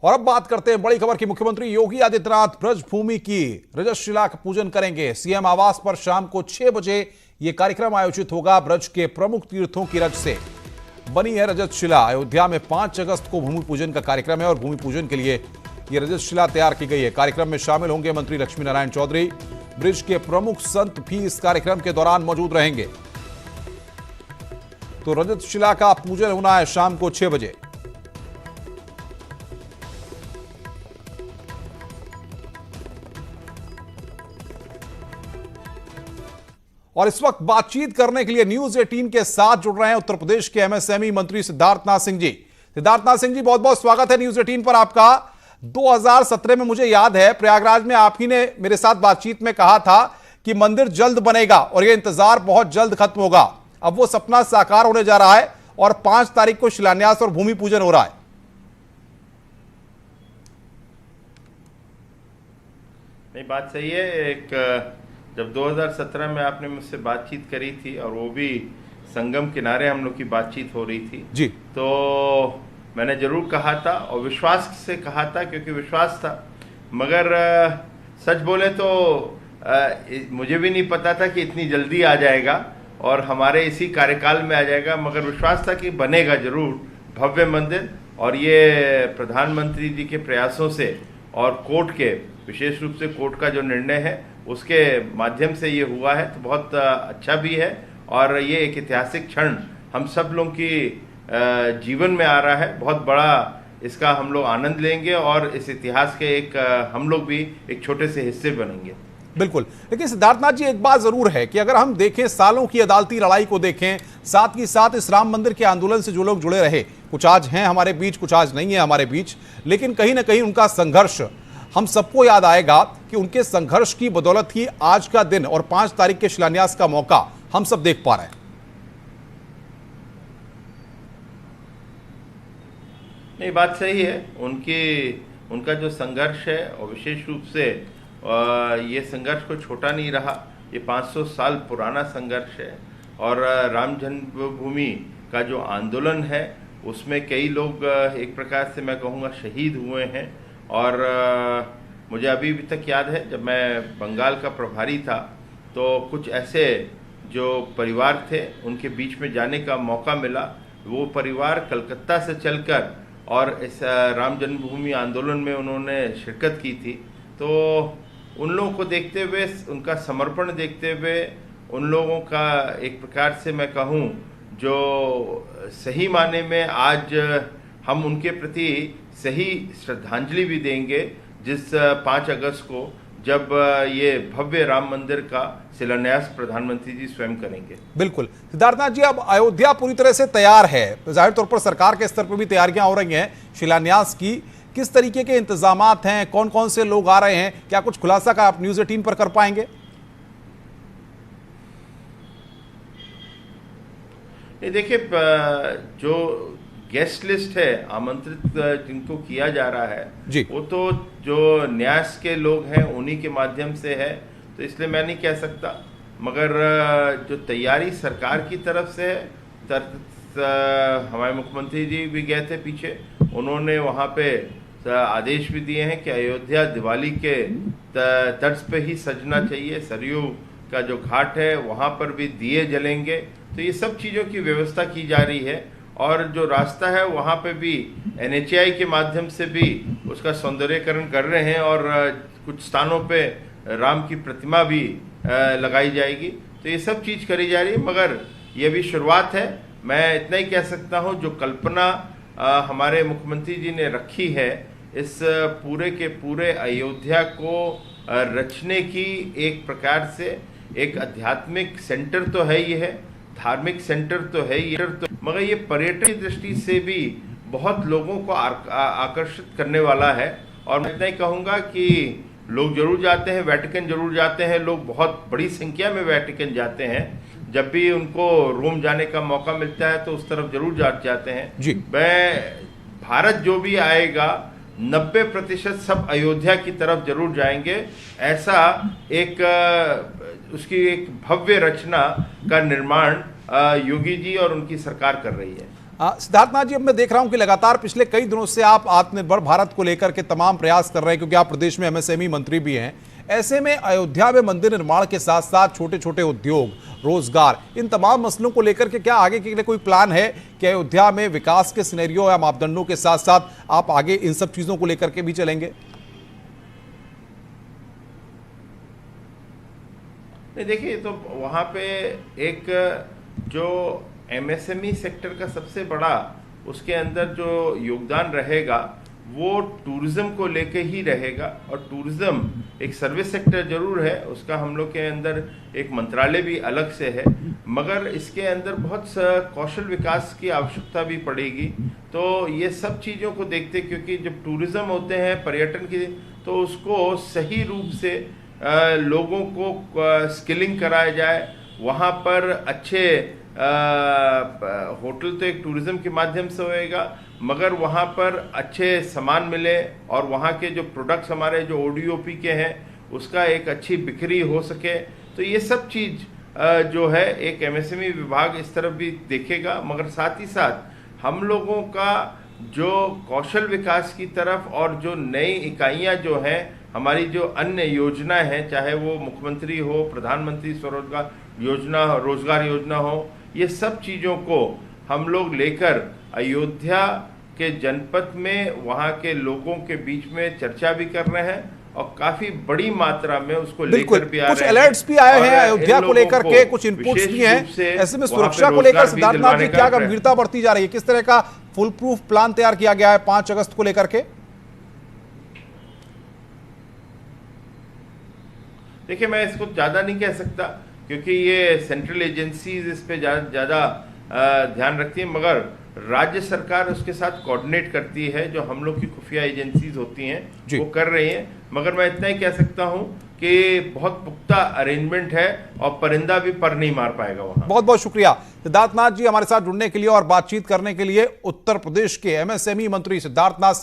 और अब बात करते हैं बड़ी खबर की। मुख्यमंत्री योगी आदित्यनाथ ब्रज भूमि की रजतशिला का पूजन करेंगे। सीएम आवास पर शाम को 6 बजे यह कार्यक्रम आयोजित होगा। ब्रज के प्रमुख तीर्थों की रज से बनी है रजतशिला। अयोध्या में 5 अगस्त को भूमि पूजन का कार्यक्रम है और भूमि पूजन के लिए यह रजतशिला तैयार की गई है। कार्यक्रम में शामिल होंगे मंत्री लक्ष्मी नारायण चौधरी। ब्रज के प्रमुख संत भी इस कार्यक्रम के दौरान मौजूद रहेंगे। तो रजतशिला का पूजन होना है शाम को 6 बजे। और इस वक्त बातचीत करने के लिए न्यूज 18 के साथ जुड़ रहे हैं उत्तर प्रदेश के एमएसएमई मंत्री सिद्धार्थनाथ सिंह जी। सिद्धार्थनाथ सिंह जी, बहुत बहुत स्वागत है न्यूज 18 पर आपका। 2017 में मुझे याद है प्रयागराज में आप ही ने मेरे साथ बातचीत में कहा था कि मंदिर जल्द बनेगा और यह इंतजार बहुत जल्द खत्म होगा। अब वो सपना साकार होने जा रहा है और 5 तारीख को शिलान्यास और भूमि पूजन हो रहा है। नहीं, बात सही है। जब 2017 में आपने मुझसे बातचीत करी थी और वो भी संगम किनारे हम लोग की बातचीत हो रही थी जी, तो मैंने जरूर कहा था और विश्वास से कहा था, क्योंकि विश्वास था। मगर सच बोले तो मुझे भी नहीं पता था कि इतनी जल्दी आ जाएगा और हमारे इसी कार्यकाल में आ जाएगा। मगर विश्वास था कि बनेगा जरूर भव्य मंदिर। और ये प्रधानमंत्री जी के प्रयासों से और कोर्ट के, विशेष रूप से कोर्ट का जो निर्णय है उसके माध्यम से ये हुआ है, तो बहुत अच्छा भी है। और ये एक ऐतिहासिक क्षण हम सब लोगों की जीवन में आ रहा है। बहुत बड़ा इसका हम लोग आनंद लेंगे और इस इतिहास के हम लोग भी एक छोटे से हिस्से बनेंगे। बिल्कुल। लेकिन सिद्धार्थनाथ जी, एक बात जरूर है कि अगर हम देखें सालों की अदालती लड़ाई को देखें, साथ ही साथ इस राम मंदिर के आंदोलन से जो लोग जुड़े रहे, कुछ आज हैं हमारे बीच, कुछ आज नहीं है हमारे बीच, लेकिन कहीं ना कहीं उनका संघर्ष हम सबको याद आएगा कि उनके संघर्ष की बदौलत ही आज का दिन और 5 तारीख के शिलान्यास का मौका हम सब देख पा रहे हैं। नहीं, बात सही है। उनका जो संघर्ष है और विशेष रूप से ये संघर्ष को छोटा नहीं रहा। ये 500 साल पुराना संघर्ष है और राम जन्मभूमि का जो आंदोलन है उसमें कई लोग एक प्रकार से मैं कहूँगा शहीद हुए हैं। और मुझे अभी भी तक याद है, जब मैं बंगाल का प्रभारी था तो कुछ ऐसे जो परिवार थे उनके बीच में जाने का मौका मिला। वो परिवार कलकत्ता से चलकर और इस राम जन्मभूमि आंदोलन में उन्होंने शिरकत की थी। तो उन लोगों को देखते हुए, उनका समर्पण देखते हुए, उन लोगों का एक प्रकार से मैं कहूँ जो सही माने में आज हम उनके प्रति सही श्रद्धांजलि भी देंगे जिस 5 अगस्त को, जब ये भव्य राम मंदिर का शिलान्यास प्रधानमंत्री जी स्वयं करेंगे। बिल्कुल सिद्धार्थनाथ जी, अब अयोध्या पूरी तरह से तैयार है, तो जाहिर तौर पर सरकार के स्तर पर भी तैयारियां हो रही हैं शिलान्यास की। किस तरीके के इंतजामात हैं, कौन कौन से लोग आ रहे हैं, क्या कुछ खुलासा का आप न्यूज 18 पर कर पाएंगे? ये देखिए, जो गेस्ट लिस्ट है, आमंत्रित जिनको किया जा रहा है जी, वो तो जो न्यास के लोग हैं उन्हीं के माध्यम से है, तो इसलिए मैं नहीं कह सकता। मगर जो तैयारी सरकार की तरफ से है, हमारे मुख्यमंत्री जी भी गए थे पीछे, उन्होंने वहाँ पे आदेश भी दिए हैं कि अयोध्या दिवाली के तर्ज पे ही सजना चाहिए। सरयू का जो घाट है वहाँ पर भी दिए जलेंगे। तो ये सब चीज़ों की व्यवस्था की जा रही है और जो रास्ता है वहाँ पे भी NHAI के माध्यम से भी उसका सौंदर्यीकरण कर रहे हैं और कुछ स्थानों पे राम की प्रतिमा भी लगाई जाएगी। तो ये सब चीज़ करी जा रही है, मगर ये भी शुरुआत है। मैं इतना ही कह सकता हूँ, जो कल्पना हमारे मुख्यमंत्री जी ने रखी है इस पूरे के पूरे अयोध्या को रचने की, एक प्रकार से एक आध्यात्मिक सेंटर तो है ही है, धार्मिक सेंटर तो है ही, मगर ये पर्यटन की दृष्टि से भी बहुत लोगों को आकर्षित करने वाला है। और मैं इतना ही कहूँगा कि लोग जरूर जाते हैं, वेटिकन जरूर जाते हैं, लोग बहुत बड़ी संख्या में वेटिकन जाते हैं। जब भी उनको रोम जाने का मौका मिलता है तो उस तरफ जरूर जाते हैं जी। भारत जो भी आएगा 90% सब अयोध्या की तरफ जरूर जाएंगे। ऐसा एक उसकी एक भव्य रचना का निर्माण योगी जी और उनकी सरकार कर रही है। सिद्धार्थनाथ जी, अब मैं देख रहा हूं कि लगातार पिछले कई दिनों से आप आत्मनिर्भर भारत को लेकर के तमाम प्रयास कर रहे हैं, क्योंकि आप प्रदेश में एमएसएमई मंत्री भी हैं। ऐसे में अयोध्या में मंदिर निर्माण के साथ साथ छोटे छोटे उद्योग, रोजगार, इन तमाम मसलों को लेकर के क्या आगे के लिए कोई प्लान है कि अयोध्या में विकास के सिनेरियो या मापदंडों के साथ साथ आप आगे इन सब चीजों को लेकर के भी चलेंगे? नहीं, देखिए, तो वहाँ पे एक जो एमएसएमई सेक्टर का सबसे बड़ा उसके अंदर जो योगदान रहेगा वो टूरिज्म को लेके ही रहेगा। और टूरिज्म एक सर्विस सेक्टर जरूर है, उसका हम लोग के अंदर एक मंत्रालय भी अलग से है, मगर इसके अंदर बहुत कौशल विकास की आवश्यकता भी पड़ेगी। तो ये सब चीज़ों को देखते, क्योंकि जब टूरिज्म होते हैं पर्यटन की, तो उसको सही रूप से लोगों को स्किलिंग कराया जाए। वहाँ पर अच्छे होटल तो एक टूरिज्म के माध्यम से होएगा, मगर वहाँ पर अच्छे सामान मिले और वहाँ के जो प्रोडक्ट्स हमारे जो ओडीओपी के हैं उसका एक अच्छी बिक्री हो सके। तो ये सब चीज़ जो है एक एमएसएमई विभाग इस तरफ भी देखेगा, मगर साथ ही साथ हम लोगों का जो कौशल विकास की तरफ और जो नई इकाइयाँ जो हैं, हमारी जो अन्य योजनाएं हैं, चाहे वो मुख्यमंत्री हो, प्रधानमंत्री स्वरोजगार योजना, रोजगार योजना हो, ये सब चीज़ों को हम लोग लेकर अयोध्या के जनपद में वहाँ के लोगों के बीच में चर्चा भी कर रहे हैं और काफी बड़ी मात्रा में उसको लेकर भी आ रहे हैं। कुछ अलर्ट्स भी आए हैं अयोध्या को लेकर के, कुछ इनपुट्स भी हैं। ऐसे में सुरक्षा को लेकर सिद्धार्थनाथ जी क्या गंभीरता बढ़ती जा रही है? किस तरह का फुल प्रूफ प्लान तैयार किया गया है 5 अगस्त को लेकर के? देखिए, मैं इसको ज्यादा नहीं कह सकता क्योंकि ये सेंट्रल एजेंसीज इस पे ज्यादा ध्यान रखती है, मगर राज्य सरकार उसके साथ कोऑर्डिनेट करती है। जो हम लोग की खुफिया एजेंसीज होती हैं वो कर रही हैं, मगर मैं इतना ही कह सकता हूं कि बहुत पुख्ता अरेंजमेंट है और परिंदा भी पर नहीं मार पाएगा वहां। बहुत बहुत शुक्रिया सिद्धार्थनाथ जी हमारे साथ जुड़ने के लिए और बातचीत करने के लिए। उत्तर प्रदेश के एमएसएमई मंत्री सिद्धार्थनाथ